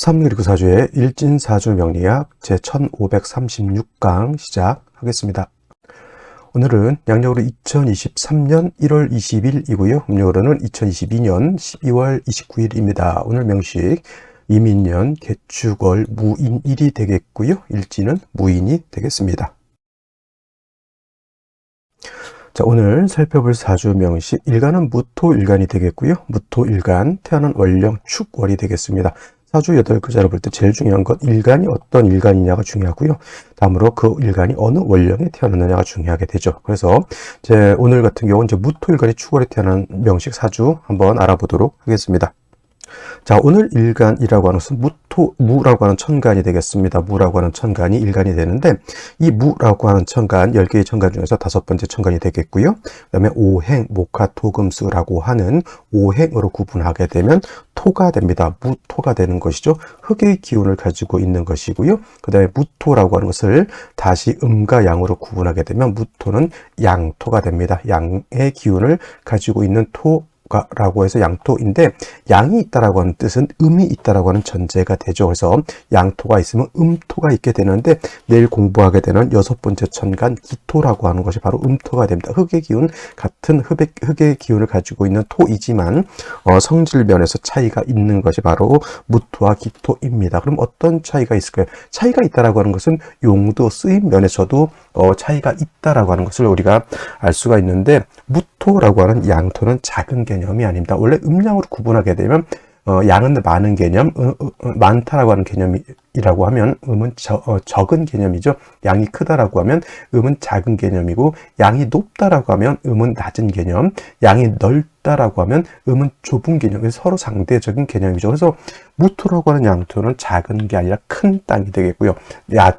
삼국일구 사주의 일진사주 명리학 제1536강 시작하겠습니다. 오늘은 양력으로 2023년 1월 20일이고요. 음력으로는 2022년 12월 29일입니다. 오늘 명식 이민년 개축월 무인일이 되겠고요. 일진은 무인이 되겠습니다. 자, 오늘 살펴볼 사주 명식 일간은 무토일간이 되겠고요. 무토일간 태어난 월령 축월이 되겠습니다. 사주 8글자를 볼 때 제일 중요한 건 일간이 어떤 일간이냐가 중요하고요. 다음으로 그 일간이 어느 월령에 태어났느냐가 중요하게 되죠. 그래서 오늘 같은 경우는 무토일간이 축월에 태어난 명식 사주 한번 알아보도록 하겠습니다. 자, 오늘 일간이라고 하는 것은 무라고 하는 천간이 되겠습니다. 무라고 하는 천간이 일간이 되는데, 이 무라고 하는 천간, 10개의 천간 중에서 5번째 천간이 되겠고요. 그 다음에 오행, 목화토금수라고 하는 오행으로 구분하게 되면 토가 됩니다. 무토가 되는 것이죠. 흙의 기운을 가지고 있는 것이고요. 그 다음에 무토라고 하는 것을 다시 음과 양으로 구분하게 되면 무토는 양토가 됩니다. 양의 기운을 가지고 있는 라고 해서 양토인데, 양이 있다라고 하는 뜻은 음이 있다라고 하는 전제가 되죠. 그래서 양토가 있으면 음토가 있게 되는데, 내일 공부하게 되는 6번째 천간 기토라고 하는 것이 바로 음토가 됩니다. 흙의 기운, 같은 흙의 기운을 가지고 있는 토이지만 성질 면에서 차이가 있는 것이 바로 무토와 기토입니다. 그럼 어떤 차이가 있을까요? 차이가 있다라고 하는 것은 용도 쓰임 면에서도 차이가 있다라고 하는 것을 우리가 알 수가 있는데, 무토라고 하는 양토는 작은 개념이 아닙니다. 원래 음양으로 구분하게 되면 양은 많은 개념, 많다라고 하는 개념이라고 하면 음은 적은 개념이죠. 양이 크다라고 하면 음은 작은 개념이고, 양이 높다라고 하면 음은 낮은 개념, 양이 넓다라고 하면 음은 좁은 개념. 그래서 서로 상대적인 개념이죠. 그래서 무토라고 하는 양토는 작은 게 아니라 큰 땅이 되겠고요.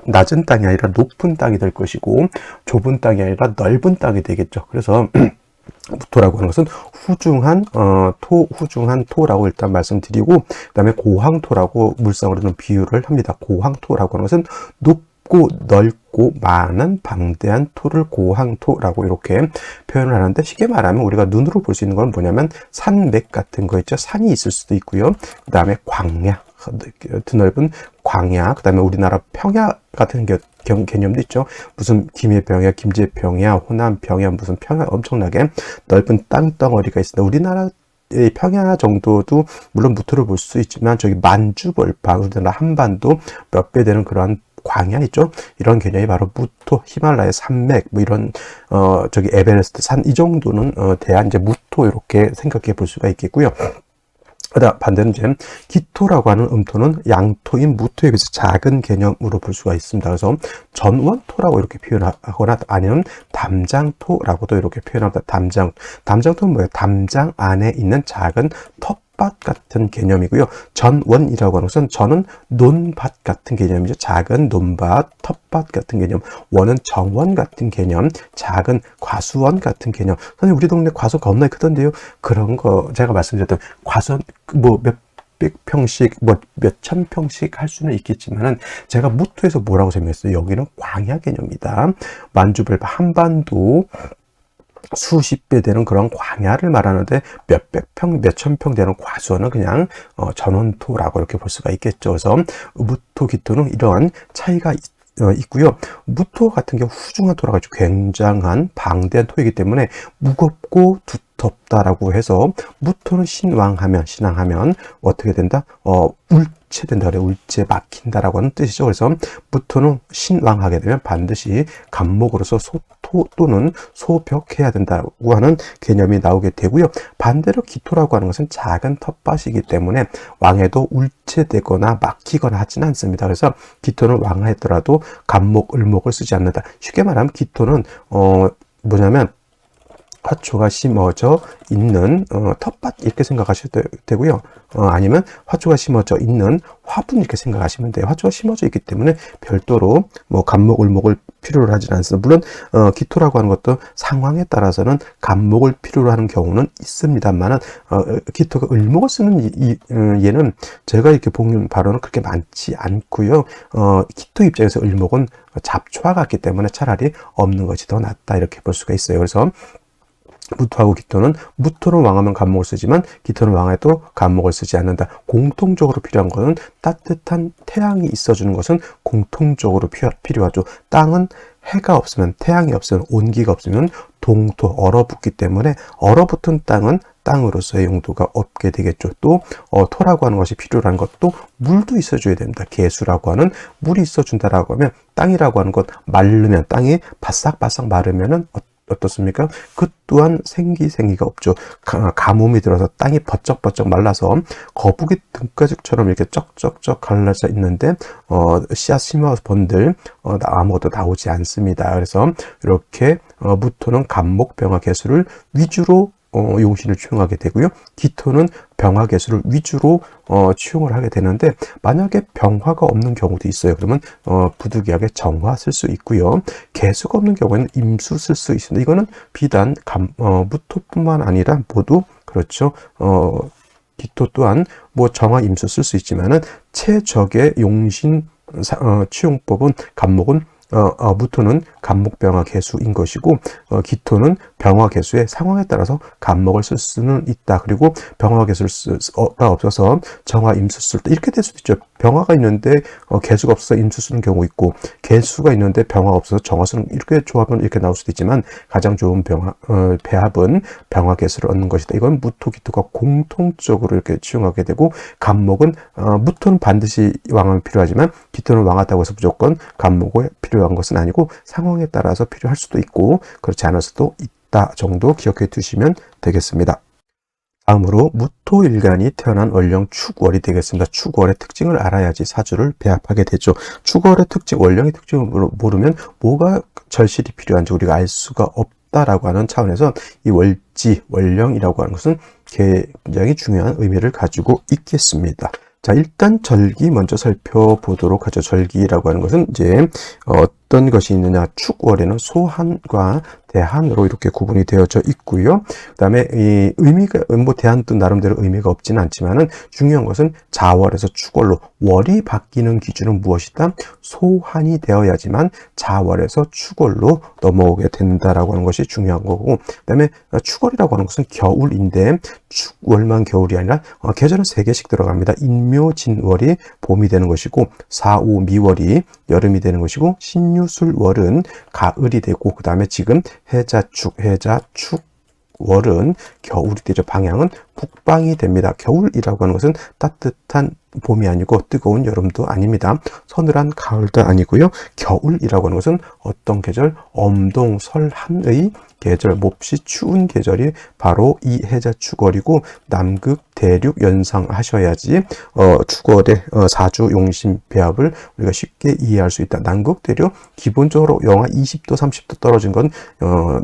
낮은 땅이 아니라 높은 땅이 될 것이고, 좁은 땅이 아니라 넓은 땅이 되겠죠. 그래서 무토라고 하는 것은 후중한 토라고 일단 말씀드리고, 그 다음에 고황토라고 물상으로는 비유를 합니다. 고황토라고 하는 것은 높고 넓고 많은 방대한 토를 고황토라고 이렇게 표현을 하는데, 쉽게 말하면 우리가 눈으로 볼 수 있는 건 뭐냐면 산맥 같은 거 있죠. 산이 있을 수도 있고요. 그 다음에 광야, 드넓은 광야, 그 다음에 우리나라 평야 같은 개념도 있죠. 무슨 김해평야, 김제평야, 호남평야, 무슨 평야, 엄청나게 넓은 땅덩어리가 있습니다. 우리나라 평야 정도도 물론 무토를 볼 수 있지만, 저기 만주벌판, 우리나라 한반도 몇 배 되는 그러한 광야 있죠. 이런 개념이 바로 무토, 히말라야 산맥, 뭐 이런 에베레스트 산, 이 정도는 대한 무토 이렇게 생각해 볼 수가 있겠고요. 반대로 기토라고 하는 음토는 양토인 무토에 비해서 작은 개념으로 볼 수가 있습니다. 그래서 전원토라고 이렇게 표현하거나 아니면 담장토라고도 이렇게 표현합니다. 담장토는 뭐예요? 담장 안에 있는 작은 텃밭 같은 개념이고요. 전원이라고 하는 것은, 전은 논밭 같은 개념이죠. 작은 논밭, 텃밭 같은 개념. 원은 정원 같은 개념, 작은 과수원 같은 개념. 선생님, 우리 동네 과수원 겁나 크던데요. 그런 거 제가 말씀드렸던 과수원 몇백 평씩, 몇천 평씩 할 수는 있겠지만은, 제가 무토에서 뭐라고 설명했어요? 여기는 광야 개념이다. 만주벌판, 한반도 수십 배 되는 그런 광야를 말하는데, 몇백 평, 몇천 평 되는 과수원은 그냥 전원토라고 이렇게 볼 수가 있겠죠. 그래서 무토, 기토는 이러한 차이가 있고요. 무토 같은 경우 후중한 토라고 하죠. 굉장한 방대한 토이기 때문에 무겁고 두텁다라고 해서, 무토는 신왕하면 어떻게 된다? 울체된다 그래요. 울체 막힌다라고 하는 뜻이죠. 그래서 무토는 신왕하게 되면 반드시 간목으로서 소토 또는 소벽해야 된다고 하는 개념이 나오게 되고요. 반대로 기토라고 하는 것은 작은 텃밭이기 때문에 왕해도 울체되거나 막히거나 하지는 않습니다. 그래서 기토는 왕하더라도 간목, 을목을 쓰지 않는다. 쉽게 말하면 기토는 뭐냐면 화초가 심어져 있는 텃밭 이렇게 생각하셔도 되고요. 아니면 화초가 심어져 있는 화분 이렇게 생각하시면 돼요. 화초가 심어져 있기 때문에 별도로 간목, 을목을 필요로 하지는 않습니다. 물론 기토라고 하는 것도 상황에 따라서는 간목을 필요로 하는 경우는 있습니다만은, 기토가 을목을 쓰는 얘는 제가 이렇게 본 바로는 그렇게 많지 않고요. 기토 입장에서 을목은 잡초와 같기 때문에 차라리 없는 것이 더 낫다 이렇게 볼 수가 있어요. 그래서 무토하고 기토는 무토는 왕하면 간목을 쓰지만 기토는 왕해도 간목을 쓰지 않는다. 공통적으로 필요한 것은 따뜻한 태양이 있어주는 것은 공통적으로 필요하죠. 땅은 해가 없으면, 태양이 없으면, 온기가 없으면 동토, 얼어붙기 때문에 얼어붙은 땅은 땅으로서의 용도가 없게 되겠죠. 또 토라고 하는 것이 필요한 것도 물도 있어줘야 됩니다. 개수라고 하는 물이 있어준다라고 하면, 땅이라고 하는 것 마르면, 땅이 바싹바싹 마르면은 어떻습니까? 그 또한 생기가 없죠. 가뭄이 들어서 땅이 버쩍버쩍 말라서 거북이 등가죽처럼 이렇게 쩍쩍쩍 갈라져 있는데 씨앗 심어서 본들 아무것도 나오지 않습니다. 그래서 이렇게 무토는 간목, 병화, 개수를 위주로 용신을 취용하게 되고요. 기토는 병화, 개수를 위주로 취용을 하게 되는데, 만약에 병화가 없는 경우도 있어요. 그러면 부득이하게 정화 쓸 수 있고요. 개수가 없는 경우에는 임수 쓸 수 있습니다. 이거는 비단 무토뿐만 아니라 모두 그렇죠. 기토 또한 뭐 정화, 임수 쓸 수 있지만은 최적의 용신 취용법은 간목은 무토는 간목, 병화, 개수인 것이고, 기토는 병화, 개수의 상황에 따라서 간목을 쓸 수는 있다. 그리고 병화, 개수를 가 없어서 정화, 임수 쓸 때 이렇게 될 수도 있죠. 병화가 있는데 개수가 없어서 임수 쓰는 경우 있고, 개수가 있는데 병화가 없어서 정화 쓰는, 이렇게 조합은 이렇게 나올 수도 있지만 가장 좋은 배합은 병화, 개수를 얻는 것이다. 이건 무토, 기토가 공통적으로 이렇게 취용하게 되고, 간목은 무토는 반드시 왕하면 필요하지만 기토는 왕하다고 해서 무조건 간목에 필요한 것은 아니고 상황에 따라서 필요할 수도 있고 그렇지 않을 수도 있다 정도 기억해 두시면 되겠습니다. 다음으로 무토일간이 태어난 월령 축월이 되겠습니다. 축월의 특징을 알아야지 사주를 배합하게 되죠. 축월의 특징, 월령의 특징을 모르면 뭐가 절실히 필요한지 우리가 알 수가 없다라고 하는 차원에서 이 월지, 월령이라고 하는 것은 굉장히 중요한 의미를 가지고 있겠습니다. 자, 일단 절기 먼저 살펴보도록 하죠. 절기라고 하는 것은 이제 어떤 것이 있느냐, 축월에는 소한과 대한으로 이렇게 구분이 되어져 있고요. 그 다음에 이 의미가, 뭐 대한도 나름대로 의미가 없지는 않지만은 중요한 것은 자월에서 축월로 월이 바뀌는 기준은 무엇이다? 소한이 되어야지만 자월에서 축월로 넘어오게 된다라고 하는 것이 중요한 거고, 그 다음에 축월이라고 하는 것은 겨울인데 축월만 겨울이 아니라 계절은 3개씩 들어갑니다. 인묘진월이 봄이 되는 것이고, 사오미월이 여름이 되는 것이고, 신유술월은 가을이 되고, 그 다음에 지금 해자축월은 겨울이 되죠. 방향은 북방이 됩니다. 겨울이라고 하는 것은 따뜻한 봄이 아니고 뜨거운 여름도 아닙니다. 서늘한 가을도 아니고요. 겨울이라고 하는 것은 어떤 계절? 엄동설한의 계절, 몹시 추운 계절이 바로 이 해자축월이고, 남극 대륙 연상하셔야지 축월의 사주 용신 배합을 우리가 쉽게 이해할 수 있다. 남극 대륙 기본적으로 영하 20도 30도 떨어진 건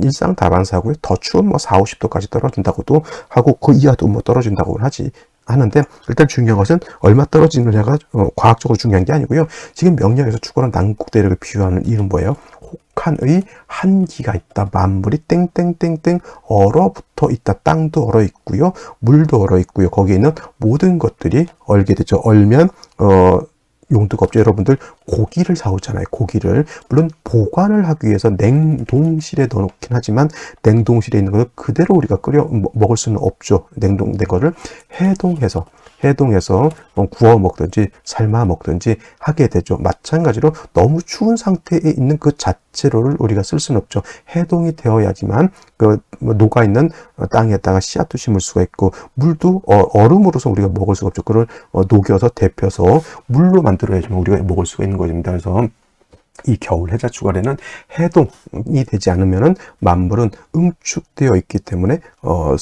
일상 다반사고요. 더 추운 뭐 4, 50도까지 떨어진다고도 하고 그 이하도 뭐 떨어진다고 하는데, 일단 중요한 것은 얼마 떨어지느냐가 과학적으로 중요한 게 아니고요. 지금 명리학에서 축월은 남극 대륙을 비유하는 이유는 뭐예요? 혹한의 한기가 있다. 만물이 땡땡땡땡 얼어붙어 있다. 땅도 얼어 있고요. 물도 얼어 있고요. 거기에 있는 모든 것들이 얼게 되죠. 얼면 용도가 없죠. 여러분들 고기를 사오잖아요. 고기를 해물론 보관을 하기 위해서 냉동실에 넣어놓긴 하지만 냉동실에 있는 것을 그대로 우리가 끓여 먹을 수는 없죠. 냉동된 거를 해동해서 구워 먹든지 삶아 먹든지 하게 되죠. 마찬가지로 너무 추운 상태에 있는 그 자체로를 우리가 쓸 수는 없죠. 해동이 되어야지만 그 녹아있는 땅에다가 씨앗도 심을 수가 있고, 물도 얼음으로서 우리가 먹을 수가 없죠. 그걸 녹여서 데펴서 물로 만들어야지만 우리가 먹을 수가 있는 것입니다. 그래서 이 겨울 해자축월에는 해동이 되지 않으면은 만물은 응축되어 있기 때문에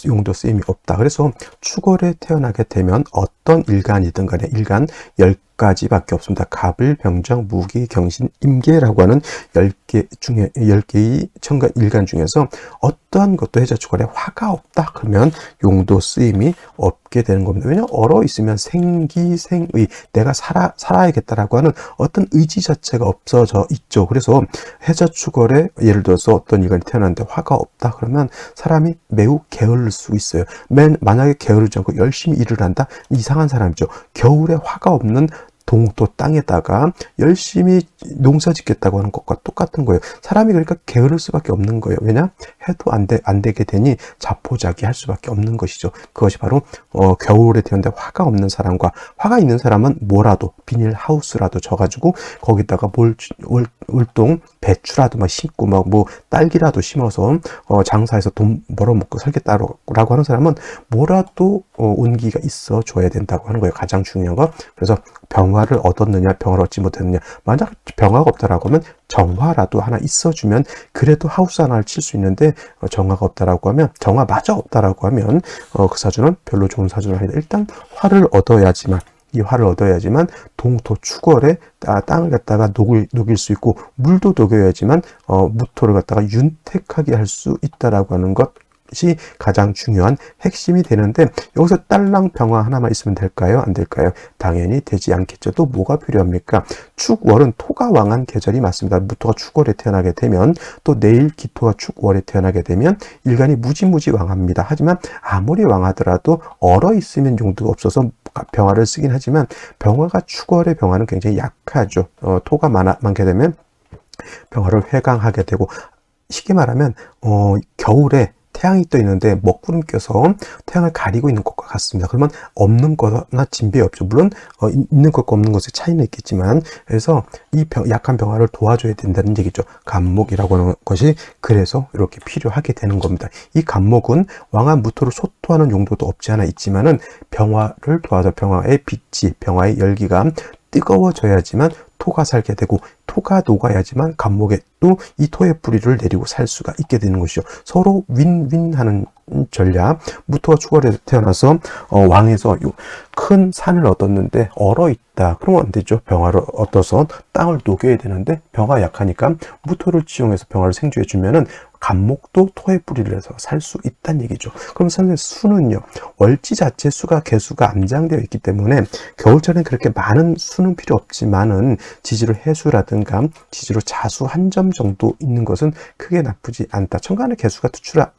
용도 쓰임이 없다. 그래서 축월에 태어나게 되면 어떤 일간이든 간에 일간 10가지밖에 없습니다. 갑을, 병정, 무기, 경신, 임계라고 하는 10개의 천간 일간 중에서 어떠한 것도 해자축월에 화가 없다. 그러면 용도 쓰임이 없게 되는 겁니다. 왜냐하면 얼어 있으면 생기생의, 내가 살아야겠다라고 하는 어떤 의지 자체가 없어져 있죠. 그래서 해자축월에 예를 들어서 어떤 일간이 태어났는데 화가 없다. 그러면 사람이 매우 게을를 수 있어요. 만약에 게으르지 않고 열심히 일을 한다? 이상한 사람이죠. 겨울에 화가 없는 동토 땅에다가 열심히 농사 짓겠다고 하는 것과 똑같은 거예요. 사람이 그러니까 게으를 수밖에 없는 거예요. 왜냐? 해도 안 되게 되니 자포자기할 수밖에 없는 것이죠. 그것이 바로 겨울에 태어난데 화가 없는 사람과 화가 있는 사람은 뭐라도 비닐하우스라도 져가지고 거기다가 올동 배추라도 막 심고 막 뭐 딸기라도 심어서 장사해서 돈 벌어먹고 살겠다라고 하는 사람은 뭐라도 온기가 있어 줘야 된다고 하는 거예요. 가장 중요한 거. 그래서 병화를 얻었느냐 병화를 얻지 못했느냐, 만약 병화가 없다라고 하면 정화라도 하나 있어주면 그래도 하우스 하나를 칠 수 있는데, 정화가 없다라고 하면, 정화마저 없다라고 하면 그 사주는 별로 좋은 사주는 아니다. 일단 화를 얻어야지만, 이 화를 얻어야지만 동토 축월에 땅을 갖다가 녹일 수 있고, 물도 녹여야지만 무토를 갖다가 윤택하게 할 수 있다라고 하는 것이 가장 중요한 핵심이 되는데, 여기서 딸랑 병화 하나만 있으면 될까요? 안 될까요? 당연히 되지 않겠죠. 또 뭐가 필요합니까? 축월은 토가 왕한 계절이 맞습니다. 무토가 축월에 태어나게 되면, 또 내일 기토가 축월에 태어나게 되면 일간이 무지무지 왕합니다. 하지만 아무리 왕하더라도 얼어 있으면 용도가 없어서 병화를 쓰긴 하지만, 병화가 축월의 병화는 굉장히 약하죠. 토가 많게 되면 병화를 회강하게 되고, 쉽게 말하면 겨울에 태양이 떠 있는데 먹구름 껴서 태양을 가리고 있는 것과 같습니다. 그러면 없는 거나 진배 없죠. 물론 있는 것과 없는 것의 차이는 있겠지만, 그래서 이 약한 병화를 도와줘야 된다는 얘기죠. 간목이라고 하는 것이 그래서 이렇게 필요하게 되는 겁니다. 이 간목은 왕한 무토를 소토하는 용도도 없지 않아 있지만은, 병화를 도와서 병화의 빛이, 병화의 열기가 뜨거워져야지만 토가 살게 되고, 토가 녹아야지만 간목에 또 이 토의 뿌리를 내리고 살 수가 있게 되는 것이죠. 서로 윈윈하는 전략. 무토가 축월에 태어나서 왕에서 큰 산을 얻었는데 얼어 있다. 그러면 안 되죠. 병화를 얻어서 땅을 녹여야 되는데, 병화가 약하니까 무토를 지용해서 병화를 생주해 주면은 간목도 토의 뿌리를 해서 살 수 있다는 얘기죠. 그럼 선생님, 수는요, 월지 자체 수가 개수가 암장되어 있기 때문에 겨울철에는 그렇게 많은 수는 필요 없지만은 지지로 해수라든가 지지로 자수 한 점 정도 있는 것은 크게 나쁘지 않다. 천간의 개수가 투출한다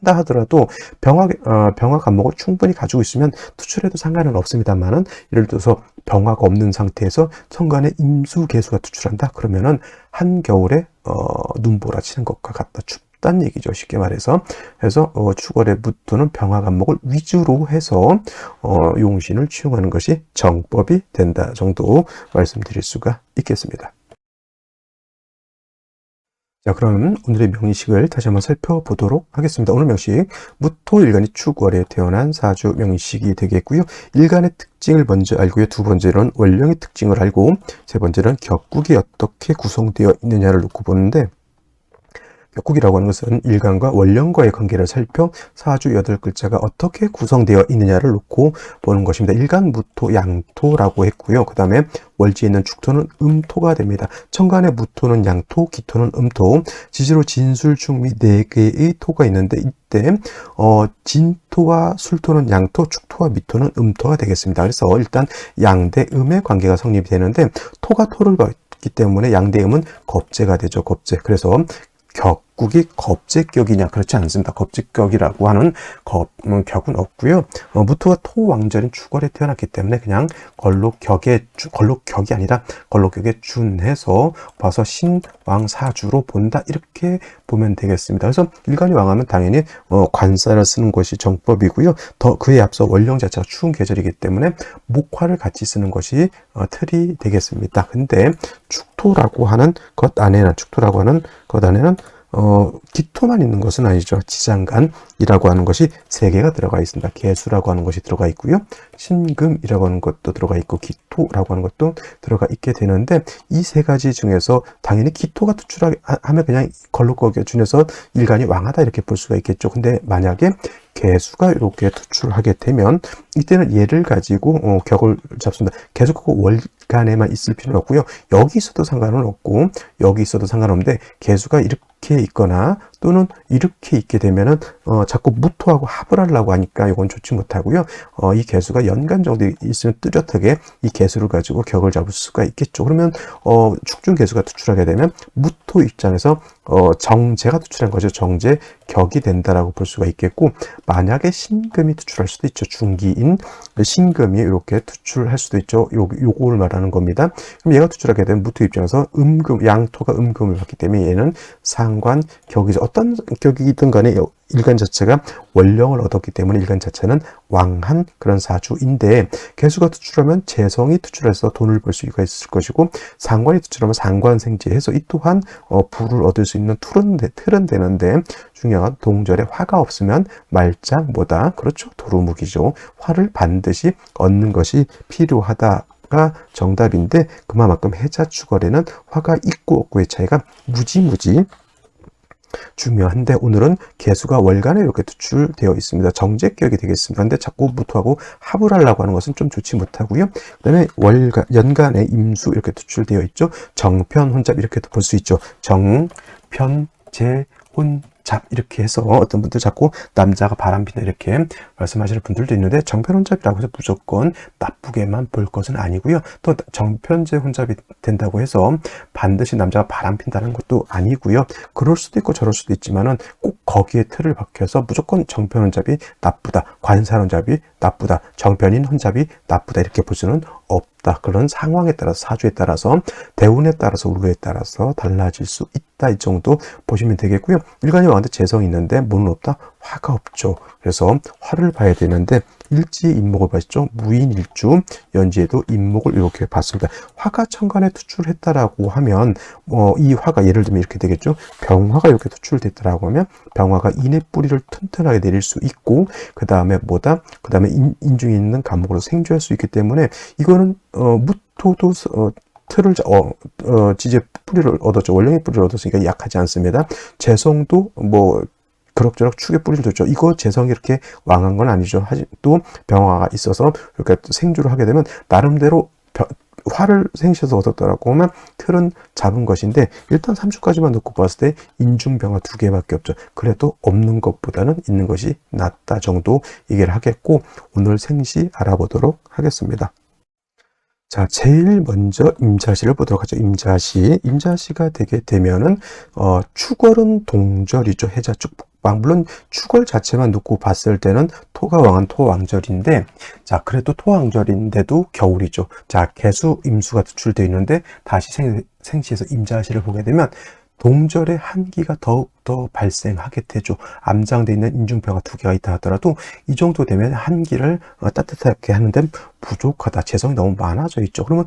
하더라도 병화 간목을 충분히 가지고 있으면 투출해도 상관은 없습니다만은, 예를 들어서 병화가 없는 상태에서 천간에 임수 개수가 투출한다 그러면은 한겨울에 눈보라치는 것과 같다, 춥다는 얘기죠. 쉽게 말해서. 그래서 축월의 무토는 병화 간목을 위주로 해서 용신을 취용하는 것이 정법이 된다 정도 말씀드릴 수가 있겠습니다. 자, 그럼 오늘의 명식을 다시 한번 살펴보도록 하겠습니다. 오늘 명식, 무토 일간이 축월에 태어난 사주 명식이 되겠고요. 일간의 특징을 먼저 알고요. 두 번째로는 원령의 특징을 알고, 세 번째는 격국이 어떻게 구성되어 있느냐를 놓고 보는데, 격국이라고 하는 것은 일간과 원령과의 관계를 살펴 사주 8글자가 어떻게 구성되어 있느냐를 놓고 보는 것입니다. 일간 무토 양토라고 했고요. 그 다음에 월지에 있는 축토는 음토가 됩니다. 천간의 무토는 양토, 기토는 음토, 지지로 진술, 충미 4개의 토가 있는데, 이때 진토와 술토는 양토, 축토와 미토는 음토가 되겠습니다. 그래서 일단 양대 음의 관계가 성립이 되는데, 토가 토를 받기 때문에 양대 음은 겁재가 되죠. 겁재. 그래서 격국이 겁재격이냐? 그렇지 않습니다. 겁재격이라고 하는 격은 없고요. 무토가 토왕절인 축월에 태어났기 때문에 그냥 걸록격이 아니라 걸록격에 준해서 봐서 신왕사주로 본다, 이렇게 보면 되겠습니다. 그래서 일간이 왕하면 당연히 관사를 쓰는 것이 정법이고요. 그에 앞서 원령 자체가 추운 계절이기 때문에 목화를 같이 쓰는 것이 틀이 되겠습니다. 근데 축토라고 하는 것 안에는 기토만 있는 것은 아니죠. 지장간이라고 하는 것이 3개가 들어가 있습니다. 개수라고 하는 것이 들어가 있고요. 신금이라고 하는 것도 들어가 있고, 기토라고 하는 것도 들어가 있게 되는데, 이 3가지 중에서 당연히 기토가 투출하면 그냥 걸록격에 준해서 일간이 왕하다, 이렇게 볼 수가 있겠죠. 근데 만약에 개수가 이렇게 투출하게 되면, 이때는 얘를 가지고 격을 잡습니다. 계속 그 월간에만 있을 필요는 없고요. 여기 있어도 상관은 없고 여기 있어도 상관없는데, 개수가 이렇게 이렇게 있거나 또는 이렇게 있게 되면은 자꾸 무토하고 합을 하려고 하니까 이건 좋지 못하고요. 이 개수가 연간 정도 있으면 뚜렷하게 이 개수를 가지고 격을 잡을 수가 있겠죠. 그러면 축중 개수가 투출하게 되면 무토 입장에서 정제가 투출한 거죠. 정제 격이 된다라고 볼 수가 있겠고, 만약에 신금이 투출할 수도 있죠. 중기인 신금이 이렇게 투출할 수도 있죠. 요거를 말하는 겁니다. 그럼 얘가 투출하게 되면 무토 입장에서 음금, 양토가 음금을 받기 때문에 얘는 상관 격이죠. 어떤 격이든 간에 일간 자체가 원령을 얻었기 때문에 일간 자체는 왕한 그런 사주인데, 개수가 투출하면 재성이 투출해서 돈을 벌 수가 있을 것이고, 상관이 투출하면 상관생지해서 이 또한 부를 얻을 수 있는 틀은 되는데, 중요한 동절에 화가 없으면 말장 뭐다? 그렇죠. 도루묵이죠. 화를 반드시 얻는 것이 필요하다가 정답인데, 그만큼 해자축월에는 화가 있고 없고의 차이가 무지무지 중요한데, 오늘은 개수가 월간에 이렇게 투출되어 있습니다. 정제격이 되겠습니다. 근데 자꾸 무토하고 합을 하려고 하는 것은 좀 좋지 못하고요. 그 다음에 연간에 임수 이렇게 투출되어 있죠. 정편, 혼잡 이렇게도 볼 수 있죠. 정편, 제, 혼잡 이렇게 해서 어떤 분들 자꾸 남자가 바람핀다 이렇게 말씀하시는 분들도 있는데, 정편혼잡이라고 해서 무조건 나쁘게만 볼 것은 아니고요. 또 정편제 혼잡이 된다고 해서 반드시 남자가 바람핀다는 것도 아니고요. 그럴 수도 있고 저럴 수도 있지만은 꼭 거기에 틀을 박혀서 무조건 정편혼잡이 나쁘다, 관살혼잡이 나쁘다, 정편인 혼잡이 나쁘다 이렇게 볼 수는 없다. 그런 상황에 따라서, 사주에 따라서, 대운에 따라서, 우루에 따라서 달라질 수 있다. 이 정도 보시면 되겠고요. 일간이 왕한테 재성이 있는데 뭐는 없다? 화가 없죠. 그래서 화를 봐야 되는데, 일지의 인목을 봤죠. 무인일주, 연지에도 인목을 이렇게 봤습니다. 화가 천간에 투출했다라고 하면 이 화가 예를 들면 이렇게 되겠죠. 병화가 이렇게 투출됐다라고 하면 병화가 인의 뿌리를 튼튼하게 내릴 수 있고, 그 다음에 뭐다? 그 다음에 인중에 있는 감목으로 생주할 수 있기 때문에, 이거는 무토도 틀을 지지의 뿌리를 얻었죠. 원령의 뿌리를 얻었으니까 약하지 않습니다. 재성도 그럭저럭 축의 뿌리를 뒀죠. 이거 재성이 이렇게 왕한 건 아니죠. 또 병화가 있어서 이렇게 생주를 하게 되면 나름대로 화를 생시해서 얻었더라고 하면 틀은 잡은 것인데, 일단 3주까지만 놓고 봤을 때 인중병화 2개밖에 없죠. 그래도 없는 것보다는 있는 것이 낫다 정도 얘기를 하겠고, 오늘 생시 알아보도록 하겠습니다. 자, 제일 먼저 임자시를 보도록 하죠. 임자시가 되게 되면은 축월은 동절이죠. 해자축 북방. 물론 축월 자체만 놓고 봤을 때는 토가 왕한 토왕절인데, 자, 그래도 토왕절인데도 겨울이죠. 자, 개수 임수가 투출되어 있는데, 다시 생시에서 임자시를 보게 되면 동절의 한기가 더욱더 발생하게 되죠. 암장되어 있는 인중병화 2개가 있다 하더라도 이 정도 되면 한기를 따뜻하게 하는데 부족하다. 재성이 너무 많아져 있죠. 그러면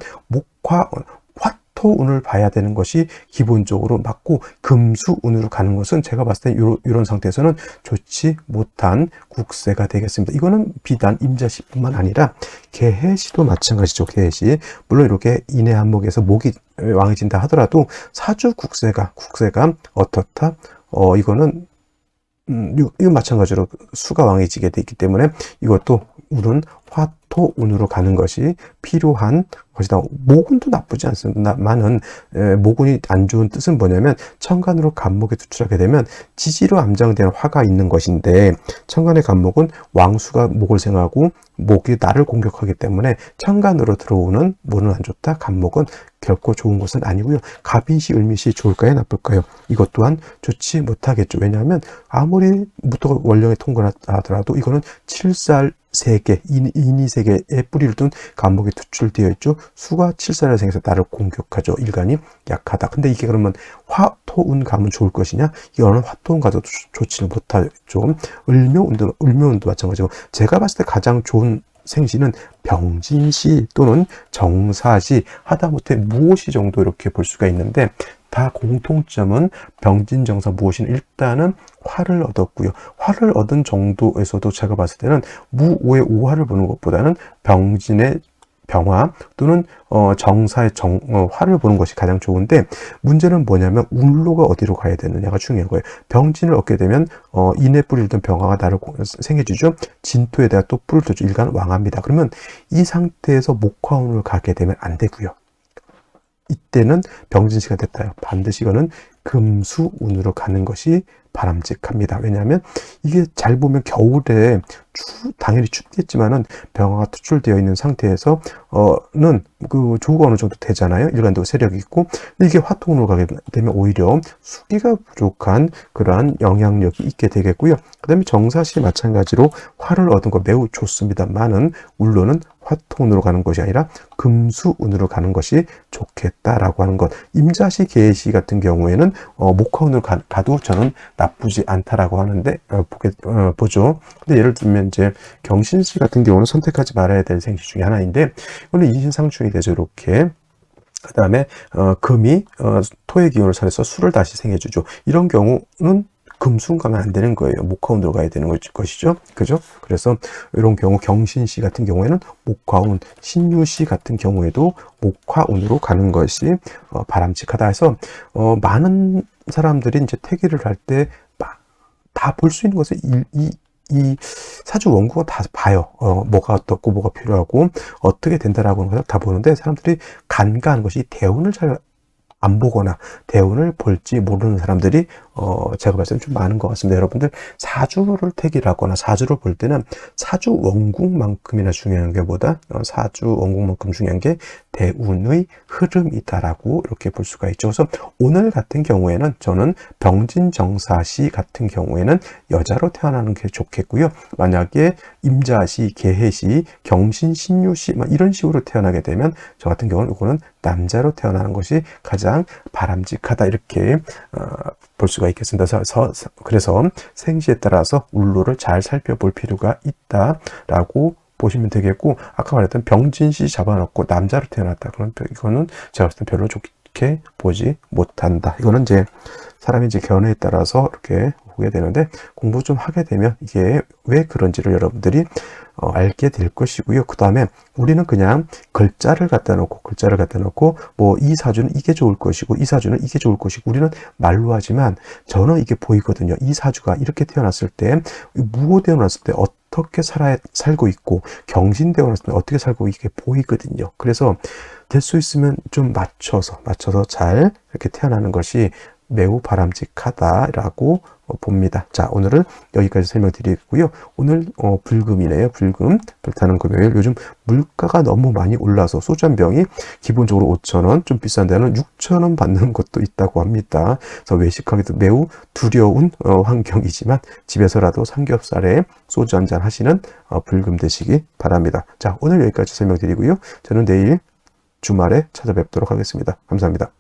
화토운을 봐야 되는 것이 기본적으로 맞고, 금수운으로 가는 것은 제가 봤을 때 이런 상태에서는 좋지 못한 국세가 되겠습니다. 이거는 비단 임자시뿐만 아니라 개해시도 마찬가지죠. 개해시. 물론 이렇게 인의 한목에서 목이 왕해진다 하더라도 사주 국세가 어떻다? 이거는 이거 마찬가지로 수가 왕해지게 돼 있기 때문에 이것도 운은 화토운으로 가는 것이 필요한 것이다. 모군도 나쁘지 않습니다만은, 모군이 안 좋은 뜻은 뭐냐면, 천간으로 간목에 투출하게 되면 지지로 암장되는 화가 있는 것인데, 천간의 간목은 왕수가 목을 생하고 목이 나를 공격하기 때문에 천간으로 들어오는 모는 안 좋다. 간목은 결코 좋은 것은 아니고요. 갑인시, 을미시 좋을까요? 나쁠까요? 이것 또한 좋지 못하겠죠. 왜냐하면 아무리 무토가 원령에 통과하더라도 이거는 7살 3개, 인이 3개의 뿌리를 둔 간목이 투출되어 있죠. 수가 7살을 생해서 나를 공격하죠. 일간이 약하다. 근데 이게 그러면 화토운 가면 좋을 것이냐? 이거는 화토운 가도 좋지는 못하죠. 을묘운도 마찬가지고, 제가 봤을 때 가장 좋은 생시는 병진시 또는 정사시, 하다못해 무오시 정도 이렇게 볼 수가 있는데, 다 공통점은 병진정사 무오시는 일단은 화를 얻었고요. 화를 얻은 정도에서도 제가 봤을 때는 무오의 오화를 보는 것보다는 병진의 병화 또는 정사의 화를 보는 것이 가장 좋은데, 문제는 뭐냐면 운로가 어디로 가야 되느냐가 중요한 거예요. 병진을 얻게 되면 인의 뿌리를 둔 병화가 나를 생해주죠. 진토에 대한 또 뿔을 둬죠. 일간 왕합니다. 그러면 이 상태에서 목화운을 가게 되면 안 되고요. 이때는 병진시가 됐다. 반드시 이거는 금수운으로 가는 것이 바람직합니다. 왜냐하면 이게 잘 보면 겨울에 당연히 춥겠지만은 병화가 투출되어 있는 상태에서 그 조우가 어느 정도 되잖아요. 일간도 세력이 있고, 이게 화통으로 가게 되면 오히려 수기가 부족한 그러한 영향력이 있게 되겠고요. 그 다음에 정사시 마찬가지로 화를 얻은 거 매우 좋습니다만은 물론은 화통운으로 가는 것이 아니라 금수운으로 가는 것이 좋겠다라고 하는 것. 임자시 계시 같은 경우에는 목화운으로 가도 저는 나쁘지 않다라고 하는데 보죠. 근데 예를 들면 이제 경신시 같은 경우는 선택하지 말아야 될 생시 중에 하나인데, 오늘 인신상충이 되죠. 이렇게. 그 다음에 금이 토의 기운을 살려서 수를 다시 생해주죠. 이런 경우는 금수운 가면 안 되는 거예요. 목화운으로 가야 되는 것이죠. 그죠? 그래서 이런 경우 경신시 같은 경우에는 목화운, 신유시 같은 경우에도 목화운으로 가는 것이 바람직하다 해서 많은 사람들이 이제 태기를 할 때 다 볼 수 있는 것을 이 사주 원구가 다 봐요. 뭐가 어떻고 뭐가 필요하고 어떻게 된다라고 하는 것을 다 보는데, 사람들이 간과하는 것이 대운을 잘 안 보거나 대운을 볼지 모르는 사람들이 제가 봤을 때 좀 많은 것 같습니다. 여러분들 사주를 택일 하거나 사주를 볼 때는 사주 원국만큼이나 중요한 게 보다 사주 원국만큼 중요한 게 대운의 흐름이다라고 이렇게 볼 수가 있죠. 그래서 오늘 같은 경우에는 저는 병진정사시 같은 경우에는 여자로 태어나는 게 좋겠고요. 만약에 임자시, 계해시, 경신, 신유시 이런 식으로 태어나게 되면 저 같은 경우는 이거는 남자로 태어나는 것이 가장 바람직하다, 이렇게 볼 수가 있겠습니다. 그래서 생시에 따라서 울로를 잘 살펴볼 필요가 있다라고 보시면 되겠고, 아까 말했던 병진시 잡아놓고 남자로 태어났다. 그럼 이거는 제가 봤을 때 별로 좋게 보지 못한다. 이거는 이제 사람이 이제 견해에 따라서 이렇게 보게 되는데, 공부 좀 하게 되면 이게 왜 그런지를 여러분들이 알게 될 것이고요. 그 다음에 우리는 그냥 글자를 갖다 놓고 뭐 이 사주는 이게 좋을 것이고 이 사주는 이게 좋을 것이고 우리는 말로 하지만 저는 이게 보이거든요. 이 사주가 이렇게 태어났을 때, 무호되어 났을 때 어떻게 살고 있고 경신되어 났을 때 어떻게 살고 이게 보이거든요. 그래서 될 수 있으면 좀 맞춰서 잘 이렇게 태어나는 것이 매우 바람직하다라고 봅니다. 자, 오늘은 여기까지 설명드리고요. 오늘 불금이네요. 불금, 불타는 금요일. 요즘 물가가 너무 많이 올라서 소주 한 병이 기본적으로 5,000원, 좀 비싼 데는 6,000원 받는 것도 있다고 합니다. 그래서 외식하기도 매우 두려운 환경이지만 집에서라도 삼겹살에 소주 한잔 하시는 불금 되시기 바랍니다. 자, 오늘 여기까지 설명드리고요. 저는 내일 주말에 찾아뵙도록 하겠습니다. 감사합니다.